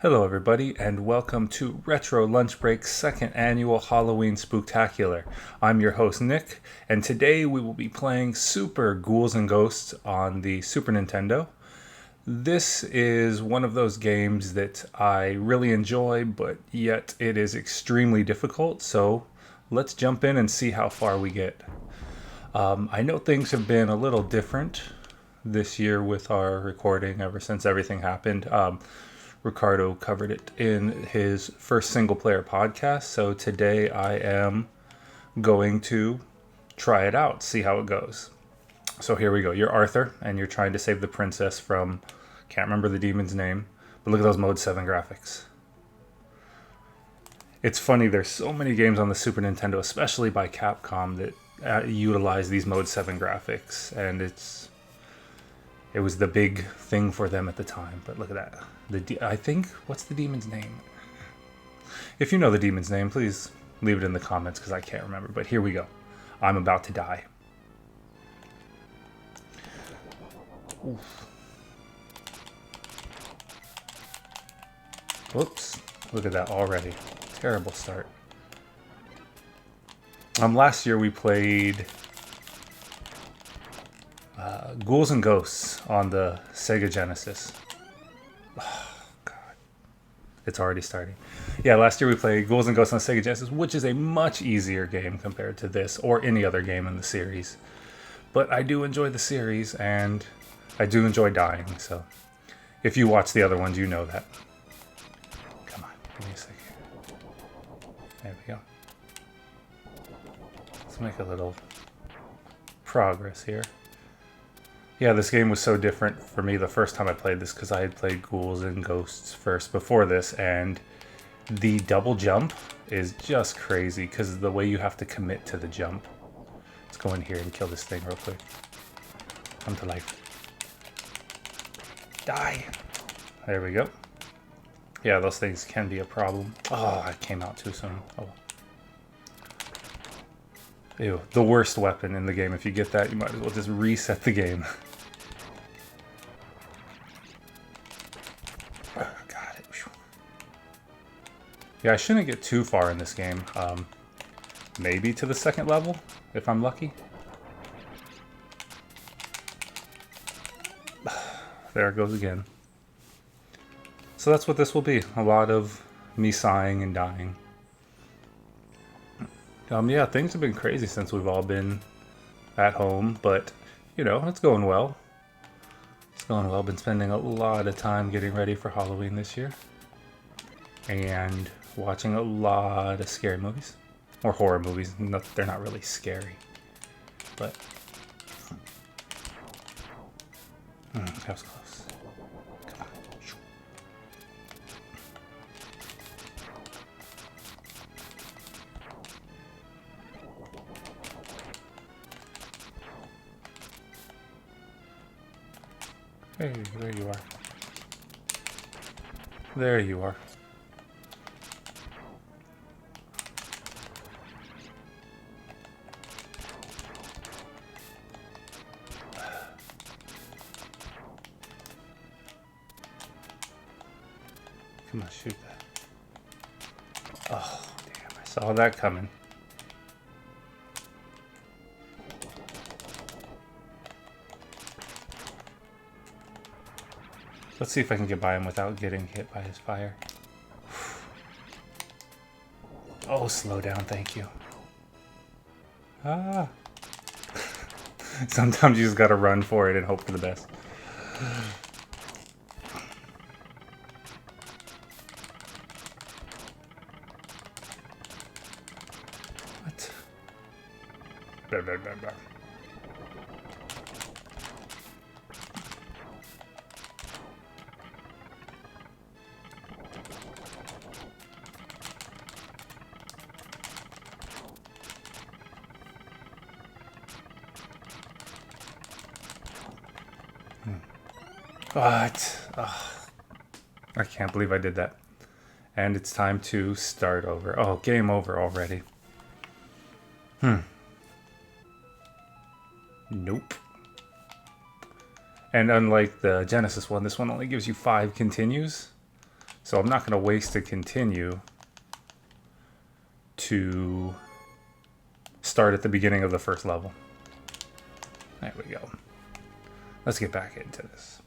Hello everybody and welcome to Retro Lunch Break's second annual Halloween Spooktacular. I'm your host Nick, and today we will be playing Super Ghouls and Ghosts on the Super Nintendo. This is one of those games that I really enjoy, but yet it is extremely difficult, so let's jump in and see how far we get. I know things have been a little different this year with our recording ever since everything happened. Ricardo covered it in his first single-player podcast, so today I am going to try it out, see how it goes. So here we go. You're Arthur, and you're trying to save the princess from, can't remember the demon's name, but look at those Mode 7 graphics. It's funny, there's so many games on the Super Nintendo, especially by Capcom, that utilize these Mode 7 graphics, and it was the big thing for them at the time. But look at that. I think, what's the demon's name? If you know the demon's name, please leave it in the comments because I can't remember. But here we go. I'm about to die. Oof. Whoops. Look at that already. Terrible start. Last year we played Ghouls and Ghosts on the Sega Genesis. Oh, God. It's already starting. Yeah, last year we played Ghouls and Ghosts on the Sega Genesis, which is a much easier game compared to this or any other game in the series. But I do enjoy the series, and I do enjoy dying, so if you watch the other ones, you know that. Come on, give me a second. There we go. Let's make a little progress here. Yeah, this game was so different for me the first time I played this because I had played Ghouls and Ghosts first before this, and the double jump is just crazy because of the way you have to commit to the jump. Let's go in here and kill this thing real quick. Come to life. Die! There we go. Yeah, those things can be a problem. Oh, I came out too soon. Oh. Ew, the worst weapon in the game. If you get that, you might as well just reset the game. Got it. Yeah, I shouldn't get too far in this game. Maybe to the second level, if I'm lucky. There it goes again. So that's what this will be. A lot of me sighing and dying. Yeah, things have been crazy since we've all been at home, but, you know, it's going well. It's going well. Been spending a lot of time getting ready for Halloween this year. And watching a lot of scary movies. Or horror movies. They're not really scary. But that was close. Come on. Hey, there you are. There you are. Come on, shoot that. Oh, damn, I saw that coming. Let's see if I can get by him without getting hit by his fire. Oh, slow down, thank you. Ah. Sometimes you just gotta run for it and hope for the best. What? Blah, blah, blah, blah. But, I can't believe I did that. And it's time to start over. Oh, game over already. Nope. And unlike the Genesis one, this one only gives you 5 continues. So I'm not going to waste a continue to start at the beginning of the first level. There we go. Let's get back into this.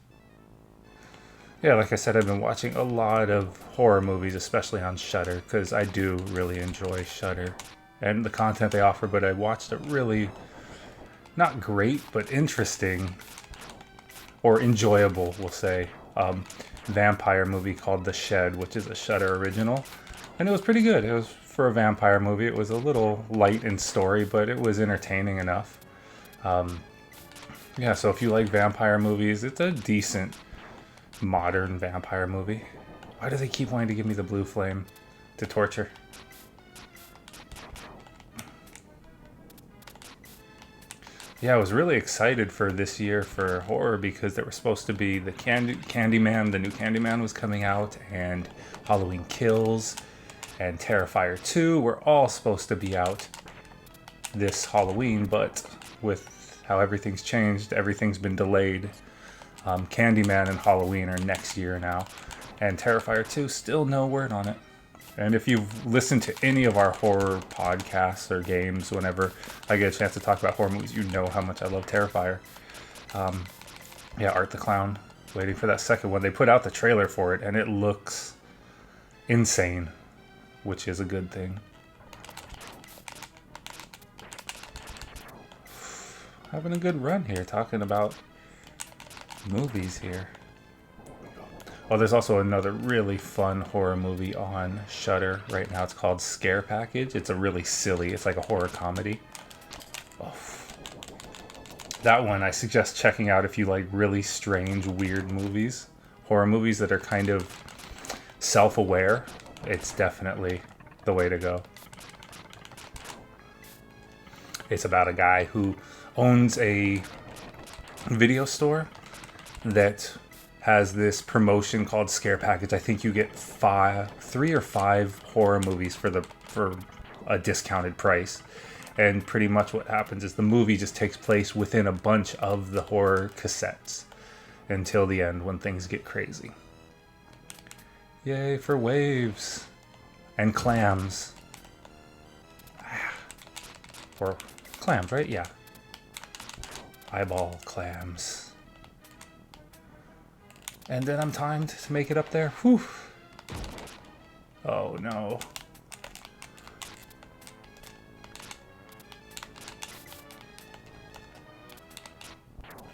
Yeah, like I said, I've been watching a lot of horror movies, especially on Shudder, because I do really enjoy Shudder and the content they offer, but I watched a really, not great, but interesting, or enjoyable, we'll say, vampire movie called The Shed, which is a Shudder original. And it was pretty good. It was, for a vampire movie, it was a little light in story, but it was entertaining enough. Yeah, so if you like vampire movies, it's a decent modern vampire movie. Why do they keep wanting to give me the blue flame to torture? Yeah, I was really excited for this year for horror because there was supposed to be the Candyman, the new Candyman was coming out, and Halloween Kills and Terrifier 2 were all supposed to be out this Halloween, but with how everything's changed, everything's been delayed. Candyman and Halloween are next year now, and Terrifier 2, still no word on it. And if you've listened to any of our horror podcasts or games, whenever I get a chance to talk about horror movies, you know how much I love Terrifier. Yeah, Art the Clown, waiting for that second one. They put out the trailer for it, and it looks insane, which is a good thing. Having a good run here, talking about movies here. Oh, there's also another really fun horror movie on Shudder right now. It's called Scare Package. It's a really silly, it's like a horror comedy. Oh. That one I suggest checking out if you like really strange, weird movies. Horror movies that are kind of self-aware. It's definitely the way to go. It's about a guy who owns a video store that has this promotion called Scare Package. I think you get 3 or 5 horror movies for a discounted price. And pretty much what happens is the movie just takes place within a bunch of the horror cassettes until the end when things get crazy. Yay for waves and clams. Or clams, right? Yeah. Eyeball clams. And then I'm timed to make it up there. Whew. Oh no.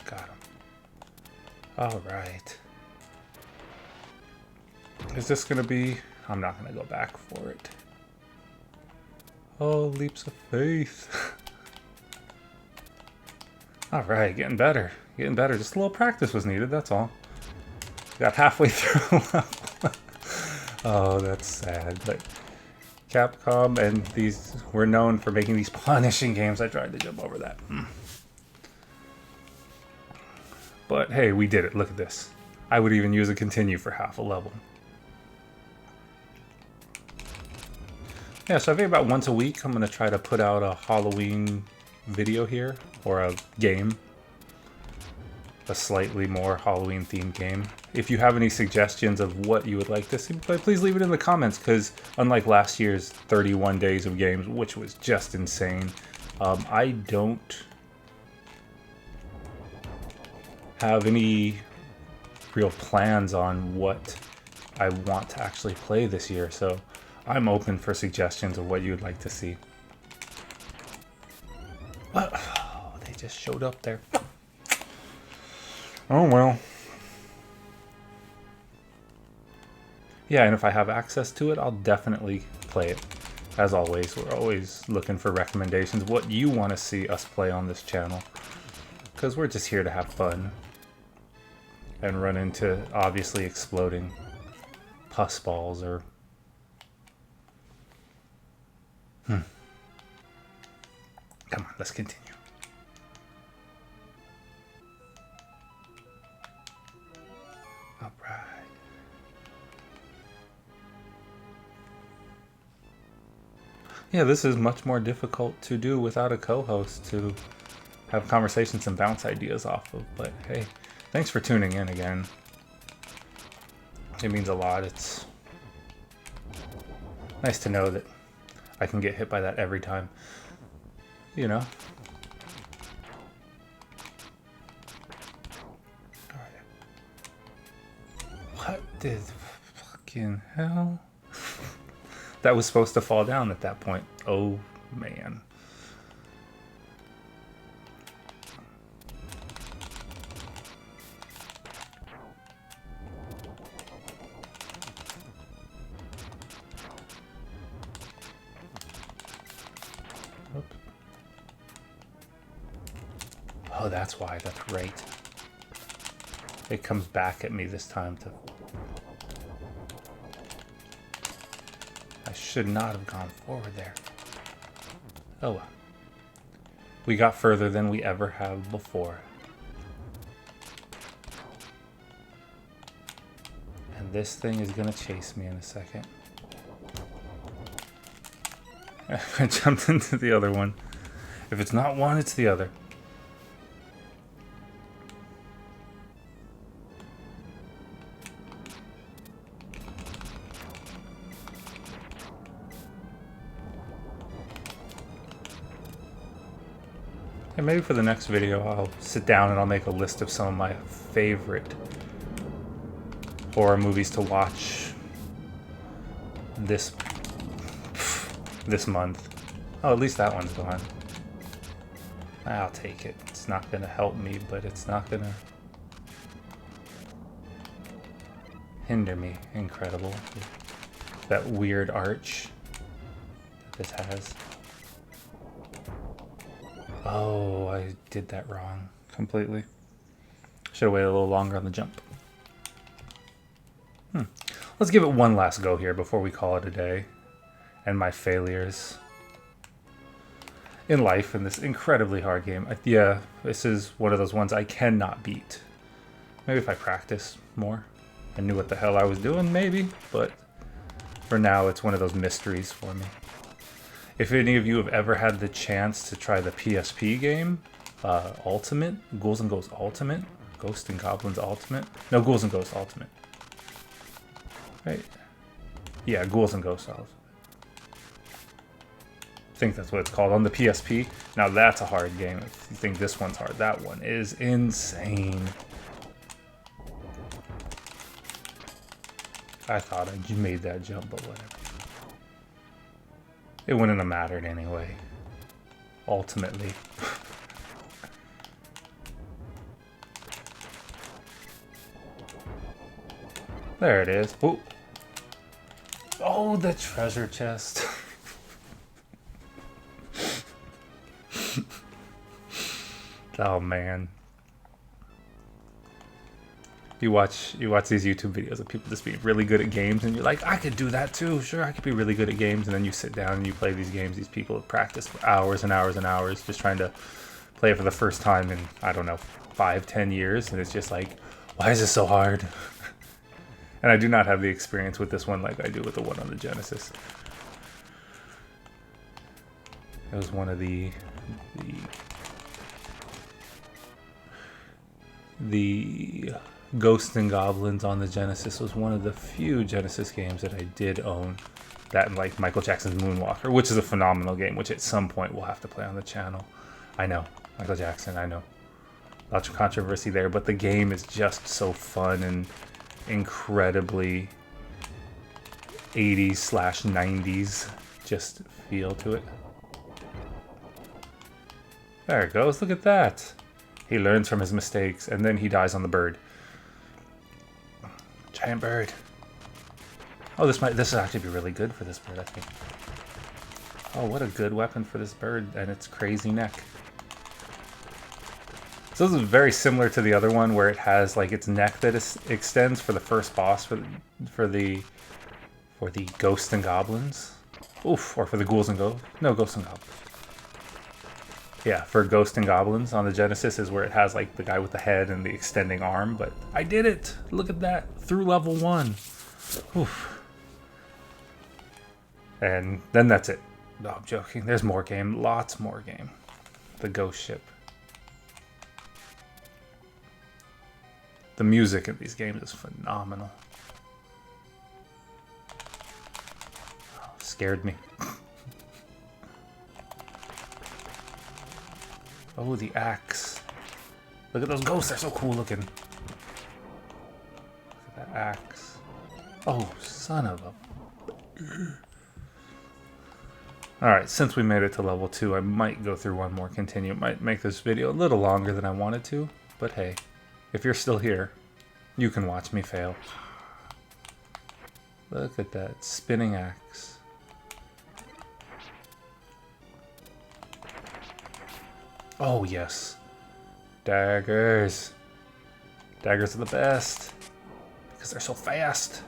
Got him. Alright. Is this gonna be... I'm not gonna go back for it. Oh, leaps of faith. Alright, getting better. Getting better. Just a little practice was needed, that's all. Got halfway through. Oh, that's sad. But Capcom and these were known for making these punishing games. I tried to jump over that. But hey, we did it. Look at this. I would even use a continue for half a level. Yeah, so I think about once a week I'm going to try to put out a Halloween video here, or a game. A slightly more Halloween themed game. If you have any suggestions of what you would like to see, please leave it in the comments, because unlike last year's 31 days of games, which was just insane, I don't have any real plans on what I want to actually play this year, so I'm open for suggestions of what you'd like to see. Oh, they just showed up there. Oh well. Yeah, and if I have access to it, I'll definitely play it. As always, we're always looking for recommendations, what you want to see us play on this channel. Because we're just here to have fun. And run into, obviously, exploding pus balls or... Come on, let's continue. Alright. Yeah, this is much more difficult to do without a co-host to have conversations and bounce ideas off of. But hey, thanks for tuning in again. It means a lot. It's nice to know that I can get hit by that every time. You know? Alright. What the fucking hell? That was supposed to fall down at that point. Oh, man. Oops. Oh, that's why. That's right. It comes back at me this time to... I should not have gone forward there. Oh well. We got further than we ever have before. And this thing is gonna chase me in a second. I jumped into the other one. If it's not one, it's the other. And maybe for the next video, I'll sit down and I'll make a list of some of my favorite horror movies to watch this month. Oh, at least that one's gone. I'll take it. It's not gonna help me, but it's not gonna hinder me. Incredible. That weird arch that this has. Oh, I did that wrong completely. Should have waited a little longer on the jump. Let's give it one last go here before we call it a day. And my failures in life in this incredibly hard game. Yeah, this is one of those ones I cannot beat. Maybe if I practice more and knew what the hell I was doing, maybe. But for now, it's one of those mysteries for me. If any of you have ever had the chance to try the PSP game, Ultimate, Ghouls and Ghosts Ultimate, Ghosts and Goblins Ultimate, no, Ghouls and Ghosts Ultimate, right? Yeah, Ghouls and Ghosts Ultimate. I think that's what it's called on the PSP. Now that's a hard game. If you think this one's hard, that one is insane. I thought I made that jump, but whatever. It wouldn't have mattered anyway. Ultimately. There it is. Ooh. Oh, the treasure chest. Oh man. You watch these YouTube videos of people just being really good at games, and you're like, I could do that too. Sure, I could be really good at games. And then you sit down and you play these games. These people have practiced for hours and hours and hours just trying to play it for the first time in, I don't know, 5-10 years. And it's just like, why is this so hard? And I do not have the experience with this one like I do with the one on the Genesis. It was one of the Ghosts and Goblins on the Genesis was one of the few Genesis games that I did own. That and like Michael Jackson's Moonwalker, which is a phenomenal game, which at some point we'll have to play on the channel. I know, Michael Jackson, I know. Lots of controversy there, but the game is just so fun and incredibly 80s/90s just feel to it. There it goes, look at that. He learns from his mistakes, and then he dies on the bird. Giant bird. Oh, this will actually be really good for this bird, I think. Oh, what a good weapon for this bird and its crazy neck. So this is very similar to the other one where it has like its neck that extends for the first boss for the Ghosts and Goblins. Oof, or for the Ghouls and Ghosts. No, Ghosts and Goblins. Yeah, for Ghosts and Goblins on the Genesis is where it has like the guy with the head and the extending arm, but I did it! Look at that! Through level 1. Oof. And then that's it. No, I'm joking. There's more game. Lots more game. The ghost ship. The music in these games is phenomenal. Oh, scared me. Oh, the axe. Look at those ghosts, they're so cool looking. Look at that axe. Oh, son of a... Alright, since we made it to level 2, I might go through one more continue. It might make this video a little longer than I wanted to, but hey, if you're still here, you can watch me fail. Look at that spinning axe. Oh yes, daggers. Daggers are the best because they're so fast.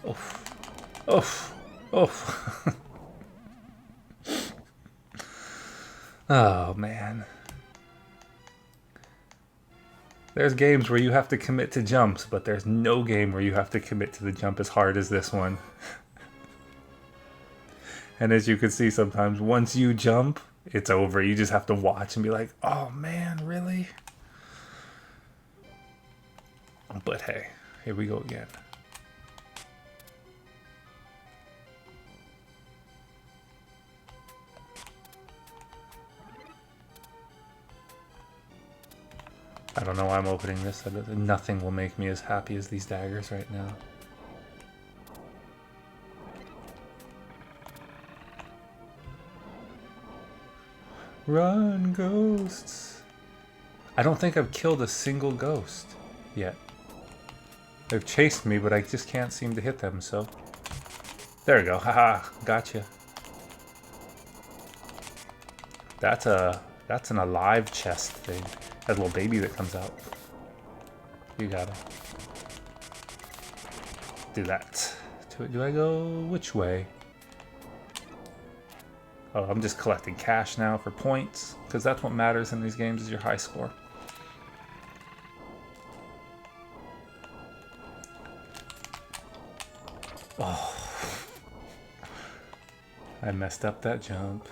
Oof. Oof. Oof. Oh, man. There's games where you have to commit to jumps, but there's no game where you have to commit to the jump as hard as this one. And as you can see, sometimes once you jump, it's over. You just have to watch and be like, oh, man, really? But hey, here we go again. I don't know why I'm opening this. Nothing will make me as happy as these daggers right now. Run, ghosts! I don't think I've killed a single ghost yet. They've chased me, but I just can't seem to hit them, so... There we go. Haha, gotcha. That's an alive chest thing. That little baby that comes out. You gotta do that. Do I go which way? Oh, I'm just collecting cash now for points, because that's what matters in these games is your high score. Oh. I messed up that jump.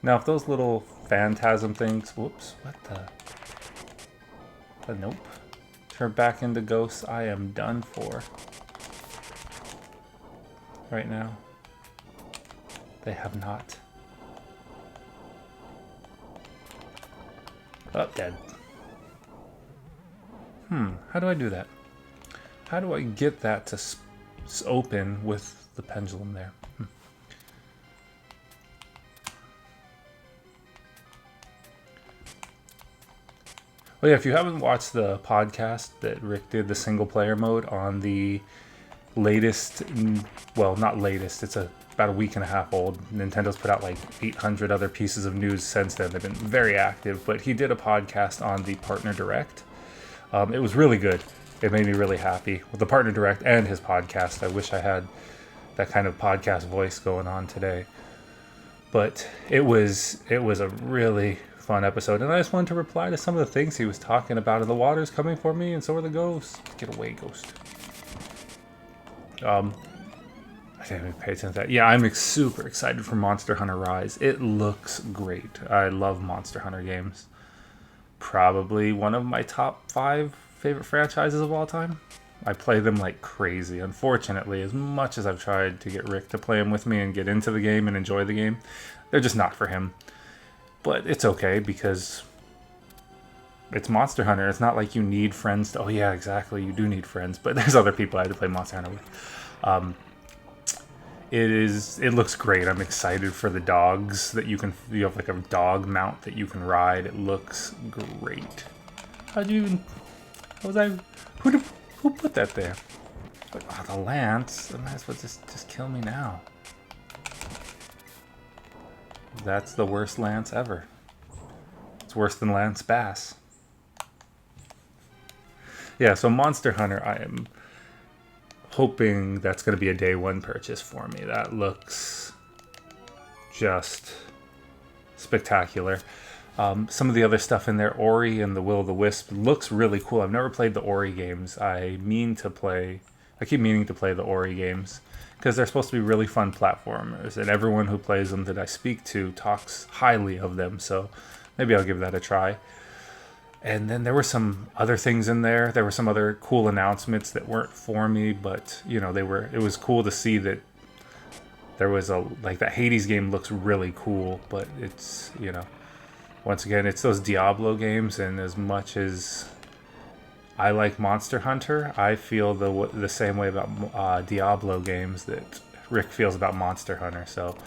Now, if those little phantasm things, whoops, what the nope, turn back into ghosts, I am done for. Right now, they have not. Oh, dead. How do I do that? How do I get that to open with the pendulum there? Well, yeah, if you haven't watched the podcast that Rick did, the single player mode on the latest, well, not latest, it's about a week and a half old. Nintendo's put out like 800 other pieces of news since then. They've been very active, but he did a podcast on the Partner Direct. It was really good. It made me really happy with the Partner Direct and his podcast. I wish I had that kind of podcast voice going on today. But it was a really fun episode, and I just wanted to reply to some of the things he was talking about. And the water's coming for me, and so are the ghosts. Get away, ghost. I didn't even pay attention to that. Yeah, I'm super excited for Monster Hunter Rise. It looks great. I love Monster Hunter games. Probably one of my top 5 favorite franchises of all time. I play them like crazy. Unfortunately, as much as I've tried to get Rick to play them with me and get into the game and enjoy the game, they're just not for him. But it's okay because it's Monster Hunter. It's not like you need friends to... Oh yeah, exactly. You do need friends. But there's other people I had to play Monster Hunter with. It looks great. I'm excited for the dogs that you have like a dog mount that you can ride. It looks great. How'd you even... Who put that there? Oh, the lance. The lance would just kill me now. That's the worst lance ever. It's worse than Lance Bass. Yeah, so Monster Hunter, I am hoping that's going to be a day one purchase for me. That looks just spectacular. Some of the other stuff in there, Ori and the Will-o'-the-Wisp, looks really cool. I've never played the Ori games. I mean to play I keep meaning to play the Ori games because they're supposed to be really fun platformers, and everyone who plays them that I speak to talks highly of them, so maybe I'll give that a try. And then there were some other things in there. There were some other cool announcements that weren't for me, but it was cool to see that there was that Hades game looks really cool, but it's, once again, it's those Diablo games, and as much as I like Monster Hunter, I feel the same way about Diablo games that Rick feels about Monster Hunter. So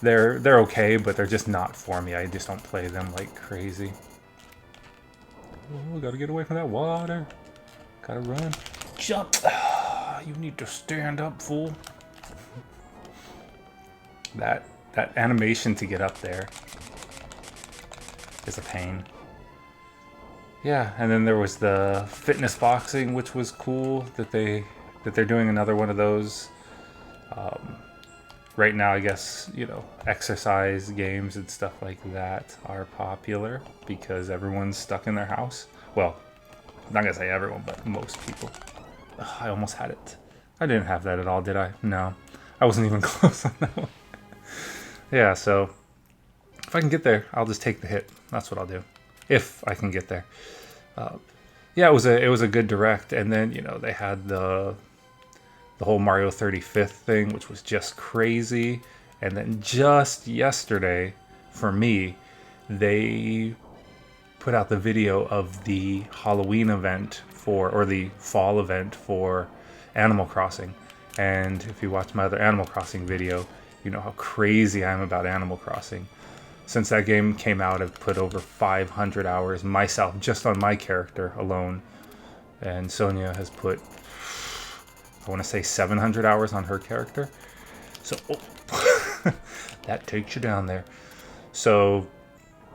they're okay, but they're just not for me. I just don't play them like crazy. Oh, gotta get away from that water. Gotta run. Jump! You need to stand up, fool. That animation to get up there is a pain. Yeah, and then there was the fitness boxing, which was cool that they're doing another one of those. Right now, I guess, exercise games and stuff like that are popular because everyone's stuck in their house. Well, I'm not gonna say everyone, but most people. Ugh, I almost had it. I didn't have that at all, did I? No. I wasn't even close on that one. Yeah, so if I can get there, I'll just take the hit. That's what I'll do. If I can get there. Yeah, it was a good direct, and then, they had the whole Mario 35th thing, which was just crazy. And then just yesterday, for me, they put out the video of the Halloween event or the fall event for Animal Crossing. And if you watch my other Animal Crossing video, you know how crazy I am about Animal Crossing. Since that game came out, I've put over 500 hours myself, just on my character alone. And Sonia has put, I want to say 700 hours on her character. So, that takes you down there. So,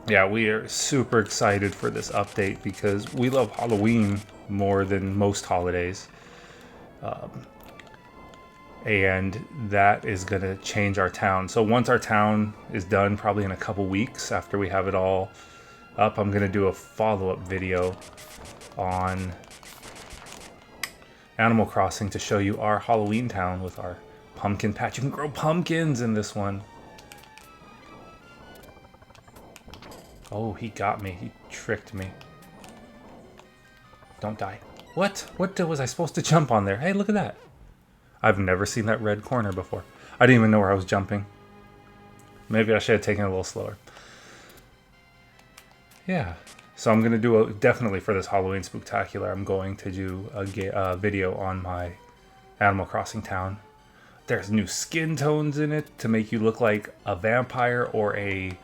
yeah, we are super excited for this update because we love Halloween more than most holidays. And that is going to change our town. So once our town is done, probably in a couple weeks after we have it all up, I'm going to do a follow-up video on Animal Crossing to show you our Halloween town with our pumpkin patch. You can grow pumpkins in this one. Oh, he got me. He tricked me. Don't die. What? What was I supposed to jump on there? Hey, look at that. I've never seen that red corner before. I didn't even know where I was jumping. Maybe I should have taken it a little slower. Yeah. So I'm going to do definitely for this Halloween Spooktacular, I'm going to do a video on my Animal Crossing town. There's new skin tones in it to make you look like a vampire or a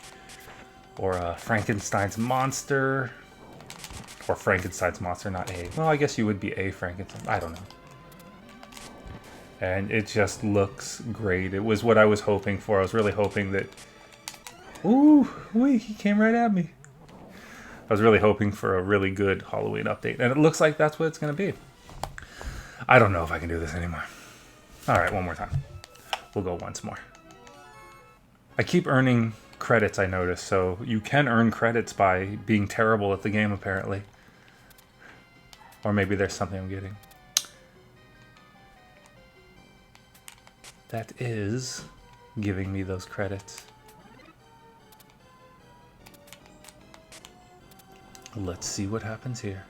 Frankenstein's monster. Or Frankenstein's monster, not a... Well, I guess you would be a Frankenstein. I don't know. And it just looks great. It was what I was hoping for. I was really hoping that... Ooh, wait, he came right at me. I was really hoping for a really good Halloween update. And it looks like that's what it's going to be. I don't know if I can do this anymore. Alright, one more time. We'll go once more. I keep earning credits, I noticed. So you can earn credits by being terrible at the game, apparently. Or maybe there's something I'm getting. That is giving me those credits. Let's see what happens here.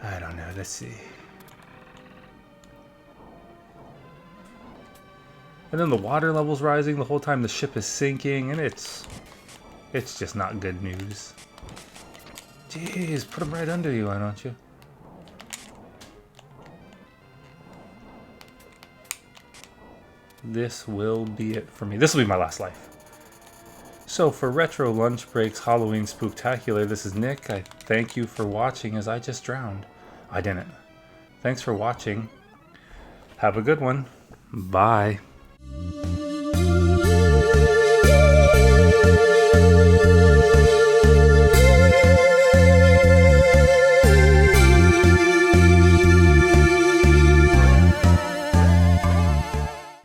I don't know. Let's see. And then the water level's rising the whole time the ship is sinking, and it's just not good news. Jeez, put them right under you, why don't you? This will be it for me. This will be my last life. So for Retro Lunch Breaks Halloween Spooktacular, this is Nick. I thank you for watching as I just drowned. I didn't. Thanks for watching. Have a good one. Bye.